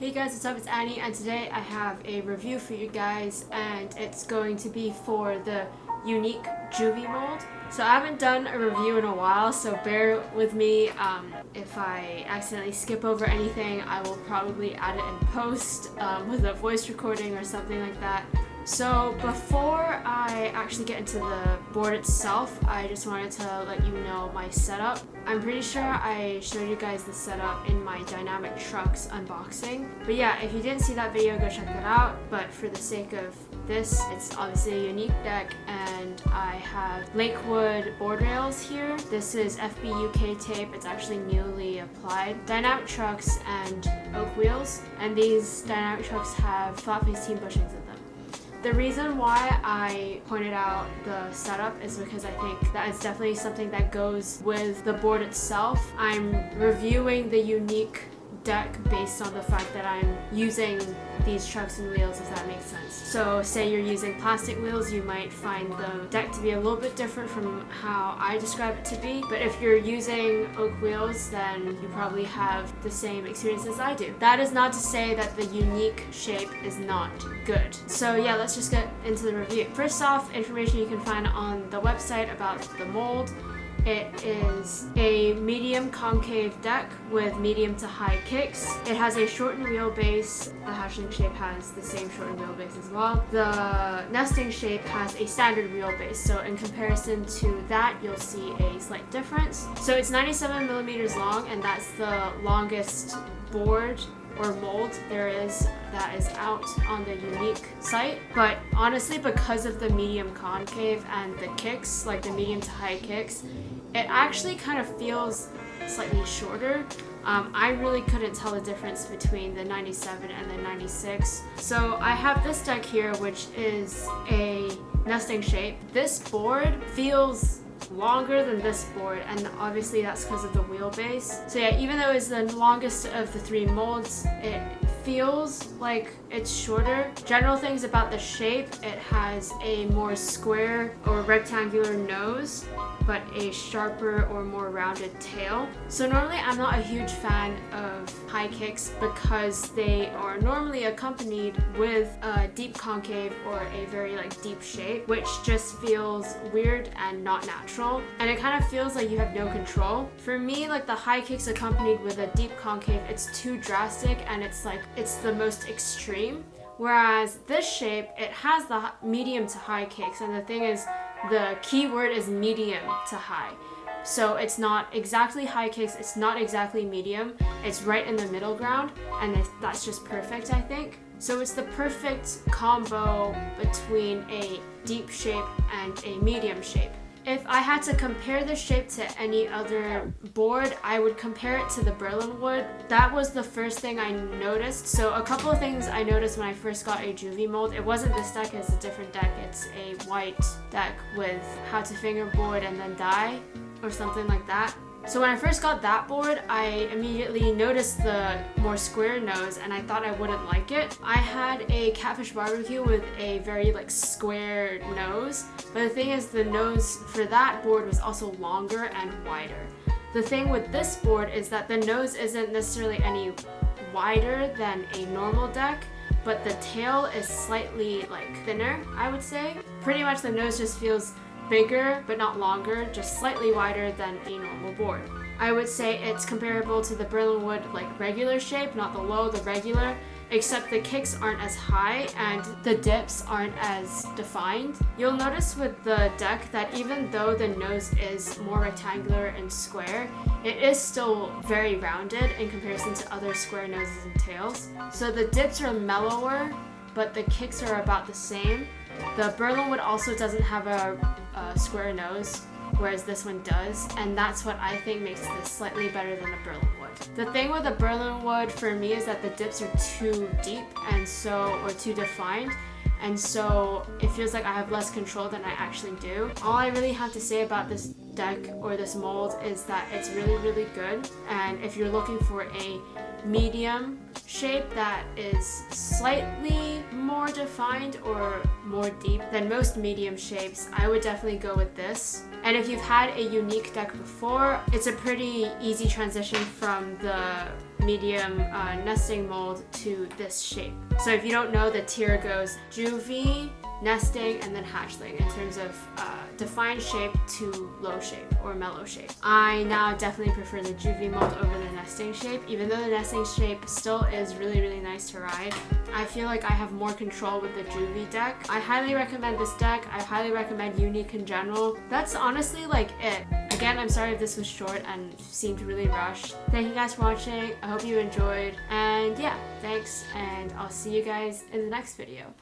Hey guys, what's up? It's Annie, and today I have a review for you guys, and it's going to be for the unique Juvie mold. So I haven't done a review in a while, so bear with me. If I accidentally skip over anything, I will probably add it in post with a voice recording or something like that. So before I actually get into the board itself, I just wanted to let you know my setup. I'm pretty sure I showed you guys the setup in my Dynamic Trucks unboxing. But yeah, if you didn't see that video, go check that out. But for the sake of this, it's obviously a unique deck, and I have Lakewood board rails here. This is FB UK tape. It's actually newly applied. Dynamic Trucks and oak wheels. And these Dynamic Trucks have flat face team bushings in them. The reason why I pointed out the setup is because I think that is definitely something that goes with the board itself. I'm reviewing the unique deck based on the fact that I'm using these trucks and wheels, if that makes sense. So say you're using plastic wheels, you might find the deck to be a little bit different from how I describe it to be. But if you're using oak wheels, then you probably have the same experience as I do. That is not to say that the unique shape is not good. So yeah, let's just get into the review. First off, information you can find on the website about the mold. It is a medium concave deck with medium to high kicks. It has a shortened wheelbase. The hatchling shape has the same shortened wheelbase as well. The nesting shape has a standard wheelbase, so in comparison to that, you'll see a slight difference. So it's 97 millimeters long, and that's the longest board or mold there is that is out on the unique site. But honestly, because of the medium concave and the kicks, like the medium to high kicks, it actually kind of feels slightly shorter. I really couldn't tell the difference between the 97 and the 96. So I have this deck here, which is a nesting shape. This board feels longer than this board, and obviously that's because of the wheelbase. So yeah, even though it's the longest of the three molds, it feels like it's shorter. General things about the shape: it has a more square or rectangular nose, but a sharper or more rounded tail. So normally I'm not a huge fan of high kicks because they are normally accompanied with a deep concave or a very deep shape, which just feels weird and not natural. And it kind of feels like you have no control. For me, the high kicks accompanied with a deep concave, it's too drastic, and it's the most extreme. Whereas this shape, it has the medium to high kicks, and the thing is, the key word is medium to high. So it's not exactly high kicks, it's not exactly medium, it's right in the middle ground, and that's just perfect, I think. So it's the perfect combo between a deep shape and a medium shape. If I had to compare the shape to any other board, I would compare it to the Berlin wood. That was the first thing I noticed. So a couple of things I noticed when I first got a Juvie mold. It wasn't this deck, it's a different deck. It's a white deck with how to fingerboard and then die or something like that. So when I first got that board, I immediately noticed the more square nose, and I thought I wouldn't like it. I had a Catfish barbecue with a very square nose, but the thing is, the nose for that board was also longer and wider. The thing with this board is that the nose isn't necessarily any wider than a normal deck, but the tail is slightly thinner, I would say. Pretty much the nose just feels bigger but not longer, just slightly wider than a normal board. I would say it's comparable to the Berlin wood regular shape, not the low, the regular, except the kicks aren't as high and the dips aren't as defined. You'll notice with the deck that even though the nose is more rectangular and square, it is still very rounded in comparison to other square noses and tails. So the dips are mellower, but the kicks are about the same. The Berlin wood also doesn't have a square nose, whereas this one does, and that's what I think makes this slightly better than the Berlin wood. The thing with the Berlin wood for me is that the dips are too deep or too defined, and so it feels like I have less control than I actually do. All I really have to say about this deck or this mold is that it's really, really good, and if you're looking for a medium shape that is slightly more defined or more deep than most medium shapes, I would definitely go with this. And if you've had a unique deck before, it's a pretty easy transition from the medium nesting mold to this shape. So if you don't know, the tier goes Juvie, nesting, and then hatchling in terms of defined shape to low shape or mellow shape. I now definitely prefer the Juvie mold over the nesting shape. Even though the nesting shape still is really nice to ride, I feel like I have more control with the Juvie deck. I highly recommend this deck. I highly recommend Unique in general. That's honestly like it. Again, I'm sorry if this was short and seemed really rushed. Thank you guys for watching. I hope you enjoyed. And yeah, thanks, and I'll see you guys in the next video.